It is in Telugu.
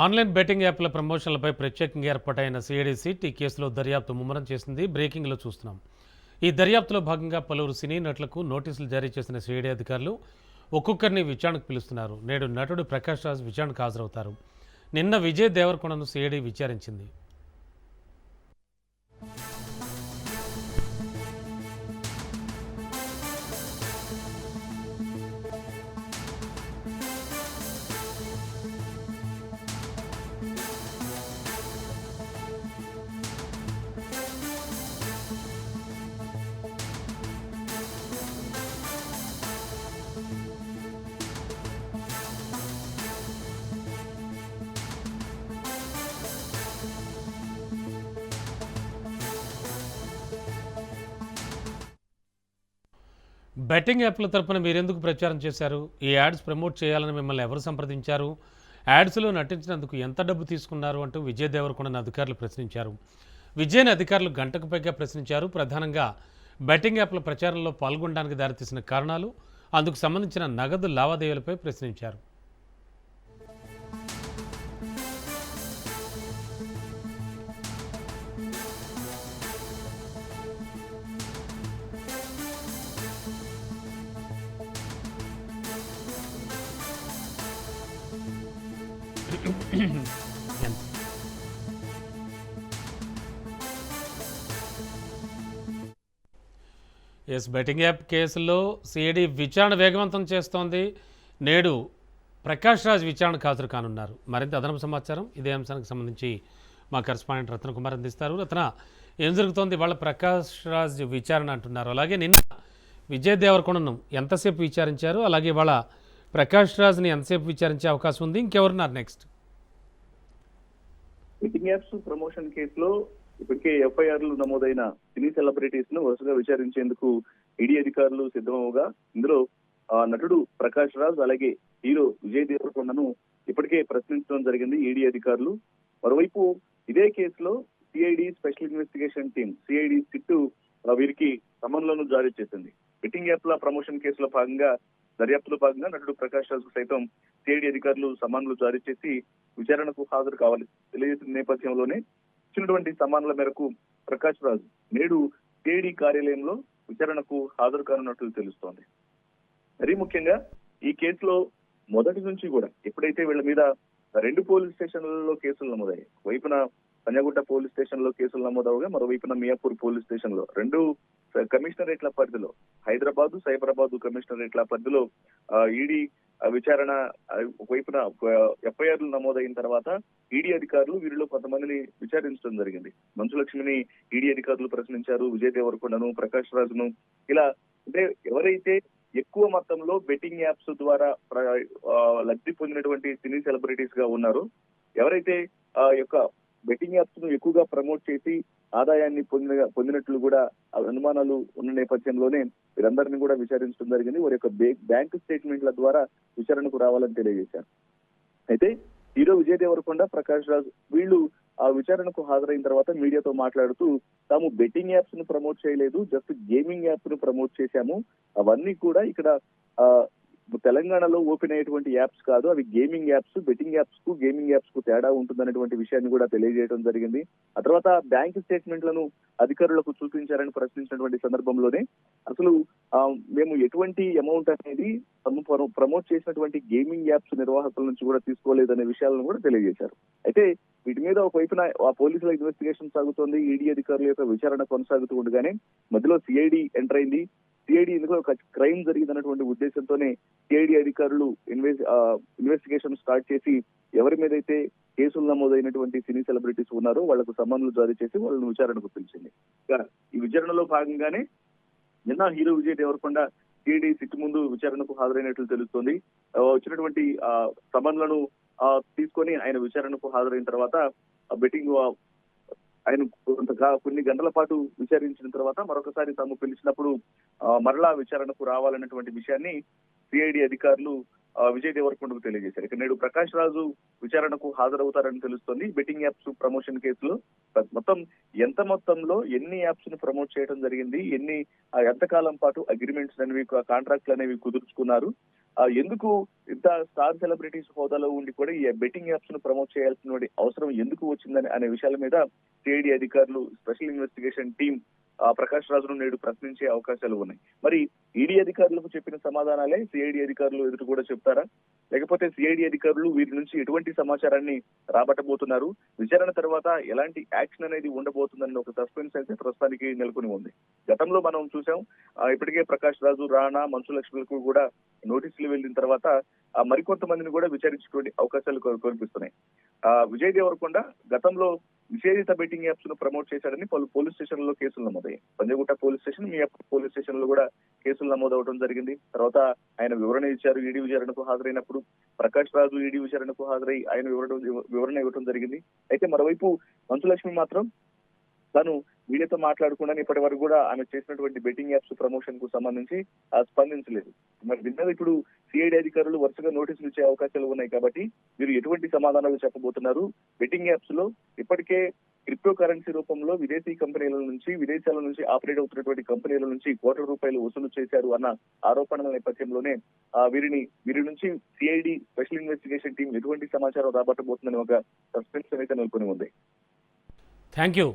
ఆన్లైన్ బెట్టింగ్ యాప్ల ప్రమోషన్లపై ప్రత్యేకంగా ఏర్పాటైన సిఐడిసి ఈ కేసులో దర్యాప్తు ముమ్మరం చేసింది. బ్రేకింగ్లో చూస్తున్నాం. ఈ దర్యాప్తులో భాగంగా పలువురు సినీ నటులకు నోటీసులు జారీ చేసిన సిఐడి అధికారులు ఒక్కొక్కరిని విచారణకు పిలుస్తున్నారు. నేడు నటుడు ప్రకాష్ రాజ్ విచారణకు హాజరవుతారు. నిన్న విజయ్ దేవరకొండను సిఐడి విచారించింది. బెట్టింగ్ యాప్ల తరపున మీరెందుకు ప్రచారం చేశారు? ఈ యాడ్స్ ప్రమోట్ చేయాలని మిమ్మల్ని ఎవరు సంప్రదించారు? యాడ్స్లో నటించినందుకు ఎంత డబ్బు తీసుకున్నారు అంటూ విజయ్ దేవరకొండను అధికారులు ప్రశ్నించారు. విజయ్ని అధికారులు గంటకు పైగా ప్రశ్నించారు. ప్రధానంగా బెట్టింగ్ యాప్ల ప్రచారంలో పాల్గొనడానికి దారితీసిన కారణాలు, అందుకు సంబంధించిన నగదు లావాదేవీలపై ప్రశ్నించారు. బెట్టింగ్ యాప్ కేసుల్లో సిఐడి విచారణ వేగవంతం చేస్తోంది. నేడు ప్రకాష్ రాజ్ విచారణకు హాజరు కానున్నారు. మరింత అదనపు సమాచారం ఇదే అంశానికి సంబంధించి మా కరెస్పాండెంట్ రత్న కుమార్ అందిస్తారు. రత్న, ఏం జరుగుతోంది? వాళ్ళ ప్రకాష్ రాజ్ విచారణ అంటున్నారు. అలాగే నిన్న విజయ్ దేవరకొండను ఎంతసేపు విచారించారు? అలాగే వాళ్ళ ప్రకాష్ రాజ్ని ఎంతసేపు విచారించే అవకాశం ఉంది? ఇంకెవరున్నారు నెక్స్ట్? బెట్టింగ్ యాప్స్ ప్రమోషన్ కేసులో ఇప్పటికే ఎఫ్ఐఆర్లు నమోదైన సినీ సెలబ్రిటీస్ ను వరుసగా విచారించేందుకు ఈడీ అధికారులు సిద్ధమవగా, ఇందులో నటుడు ప్రకాష్ రాజ్ అలాగే హీరో విజయ్ దేవరకొండను ఇప్పటికే ప్రశ్నించడం జరిగింది ఈడీ అధికారులు. మరోవైపు ఇదే కేసులో CID special investigation team CID sit వీరికి సమన్లను జారీ చేసింది. బెట్టింగ్ యాప్ల ప్రమోషన్ కేసులో దర్యాప్తులో భాగంగా నటుడు ప్రకాష్ రాజ్ కు సైతం సిఐడి అధికారులు సమన్లు జారీ చేసి విచారణకు హాజరు కావాలి తెలియజేసిన నేపథ్యంలోనే ఇచ్చినటువంటి సమానుల మేరకు ప్రకాష్ రాజ్ నేడు సిఐడి కార్యాలయంలో విచారణకు హాజరు కానున్నట్లు తెలుస్తోంది. మరీ ముఖ్యంగా ఈ కేసులో మొదటి నుంచి కూడా ఎప్పుడైతే వీళ్ళ మీద 2 పోలీస్ స్టేషన్లలో కేసులు నమోదయ్యాయి, వైపున పంజాగుట్ట పోలీస్ స్టేషన్ లో కేసులు నమోదవగా మరోవైపున మియాపూర్ పోలీస్ స్టేషన్ లో 2 కమిషనరేట్ల పరిధిలో, హైదరాబాద్ సైబరాబాద్ కమిషనరేట్ల పరిధిలో ఈడీ విచారణ ఒకవైపున ఎఫ్ఐఆర్లు నమోదైన తర్వాత ఈడీ అధికారులు వీరిలో కొంతమందిని విచారించడం జరిగింది. మంచులక్ష్మిని ఈడీ అధికారులు ప్రశ్నించారు, విజయ్ దేవరకొండను, ప్రకాష్ రాజ్ను. ఇలా అంటే ఎవరైతే ఎక్కువ మొత్తంలో బెట్టింగ్ యాప్స్ ద్వారా లబ్ధి పొందినటువంటి సినీ సెలబ్రిటీస్ గా ఉన్నారో, ఎవరైతే యొక్క బెట్టింగ్ యాప్స్ ను ఎక్కువగా ప్రమోట్ చేసి ఆదాయాన్ని పొందినట్లు కూడా అనుమానాలు ఉన్న నేపథ్యంలోనే వీరందరినీ కూడా విచారించడం జరిగింది. వారి యొక్క బ్యాంకు స్టేట్మెంట్ల ద్వారా విచారణకు రావాలని తెలియజేశారు. అయితే హీరో విజయ్ దేవరకొండ, ప్రకాష్ రాజ్ వీళ్ళు ఆ విచారణకు హాజరైన తర్వాత మీడియాతో మాట్లాడుతూ, తాము బెట్టింగ్ యాప్స్ ను ప్రమోట్ చేయలేదు, జస్ట్ గేమింగ్ యాప్స్ ను ప్రమోట్ చేశాము. అవన్నీ కూడా ఇక్కడ తెలంగాణలో ఓపెన్ అయ్యేటువంటి యాప్స్ కాదు, అవి గేమింగ్ యాప్స్. బెట్టింగ్ యాప్స్ కు గేమింగ్ యాప్స్ కు తేడా ఉంటుందనేటువంటి విషయాన్ని కూడా తెలియజేయడం జరిగింది. ఆ తర్వాత బ్యాంక్ స్టేట్మెంట్లను అధికారులకు చూపించారని ప్రశ్నించినటువంటి సందర్భంలోనే అసలు మేము ఎటువంటి అమౌంట్ అనేది ప్రమోట్ చేసినటువంటి గేమింగ్ యాప్స్ నిర్వాహకుల నుంచి కూడా తీసుకోలేదనే విషయాలను కూడా తెలియజేశారు. అయితే వీటి మీద ఒకవైపున ఆ పోలీసుల ఇన్వెస్టిగేషన్ సాగుతోంది, ఈడీ అధికారుల యొక్క విచారణ కొనసాగుతూ ఉండగానే మధ్యలో సిఐడి ఎంటర్ అయింది. సిఐడి ఇందులో ఒక క్రైమ్ జరిగిందన్నటువంటి ఉద్దేశంతోనే సిఐడి అధికారులు ఇన్వెస్టిగేషన్ స్టార్ట్ చేసి ఎవరి మీద అయితే కేసులు నమోదైనటువంటి సినీ సెలబ్రిటీస్ ఉన్నారో వాళ్లకు సమన్లు జారీ చేసి వాళ్ళని విచారణకు పిలిచింది. ఈ విచారణలో భాగంగానే నిన్న hero Vijay Deverakonda CID SIT ముందు విచారణకు హాజరైనట్లు తెలుస్తోంది. వచ్చినటువంటి సమన్లను తీసుకొని ఆయన విచారణకు హాజరైన తర్వాత బెట్టింగ్ ఆయన కొన్ని గంటల పాటు విచారించిన తర్వాత మరొకసారి తాము పిలిచినప్పుడు మరలా విచారణకు రావాలన్నటువంటి విషయాన్ని సిఐడి అధికారులు విజయ్ దేవరకొండకు తెలియజేశారు. ఇక నేడు ప్రకాష్ రాజు విచారణకు హాజరవుతారని తెలుస్తోంది. బెట్టింగ్ యాప్స్ ప్రమోషన్ కేసులో మొత్తం ఎంత మొత్తంలో ఎన్ని యాప్స్ ను ప్రమోట్ చేయడం జరిగింది, ఎంతకాలం పాటు అగ్రిమెంట్స్ అనేవి, కాంట్రాక్ట్లు అనేవి కుదుర్చుకున్నారు, ఎందుకు ఇంత స్టార్ సెలబ్రిటీస్ హోదాలో ఉండి కూడా ఈ బెట్టింగ్ యాప్స్ ను ప్రమోట్ చేయాల్సిన అవసరం ఎందుకు వచ్చిందని అనే విషయాల మీద సిఐడి అధికారులు స్పెషల్ ఇన్వెస్టిగేషన్ టీం ప్రకాష్ రాజును నేడు ప్రశ్నించే అవకాశాలు ఉన్నాయి. మరి ఈడీ అధికారులకు చెప్పిన సమాధానాలే సిఐడి అధికారులు ఎదురు కూడా చెప్తారా, లేకపోతే సిఐడి అధికారులు వీరి నుంచి ఎటువంటి సమాచారాన్ని రాబట్టబోతున్నారు, విచారణ తర్వాత ఎలాంటి యాక్షన్ అనేది ఉండబోతుందన్న ఒక సస్పెన్స్ అయితే ప్రస్తుతానికి నెలకొని ఉంది. గతంలో మనం చూసాం, ఇప్పటికే ప్రకాష్ రాజు, రాణా, మంచు లక్ష్మిలకు కూడా నోటీసులు వెళ్ళిన తర్వాత మరికొంతమందిని కూడా విచారించేటువంటి అవకాశాలు కనిపిస్తున్నాయి. విజయ్ దేవరకొండ గతంలో నిషేధిత బెట్టింగ్ యాప్స్ ను ప్రమోట్ చేశాడని పలు పోలీస్ స్టేషన్లలో కేసులు నమోదయ్యాయి. Panjagutta police station, Miyapur police station లో కూడా కేసులు నమోదవడం జరిగింది. తర్వాత ఆయన వివరణ ఇచ్చారు. ఈడీ విచారణకు హాజరైనప్పుడు ప్రకాష్ రాజు ఈడీ విచారణకు హాజరై ఆయన వివరణ ఇవ్వడం జరిగింది. అయితే మరోవైపు మంచు లక్ష్మి మాత్రం తాను మీడియాతో మాట్లాడకుండా ఇప్పటి వరకు కూడా ఆమె చేసినటువంటి బెట్టింగ్ యాప్స్ ప్రమోషన్ కు సంబంధించి స్పందించలేదు. మరి దీని మీద ఇప్పుడు సిఐడి అధికారులు వరుసగా నోటీసులు ఇచ్చే అవకాశాలు ఉన్నాయి. కాబట్టి మీరు ఎటువంటి సమాధానాలు చెప్పబోతున్నారు? బెట్టింగ్ యాప్స్ లో ఇప్పటికే క్రిప్టో కరెన్సీ రూపంలో విదేశాల నుంచి ఆపరేట్ అవుతున్నటువంటి కంపెనీల నుంచి కోట్ల రూపాయలు వసూలు చేశారు అన్న ఆరోపణల నేపథ్యంలోనే వీరి నుంచి సిఐడి స్పెషల్ ఇన్వెస్టిగేషన్ టీం ఎటువంటి సమాచారం రాబట్టబోతుందని ఒక సస్పెన్స్ అయితే నెలకొని ఉంది. Thank you.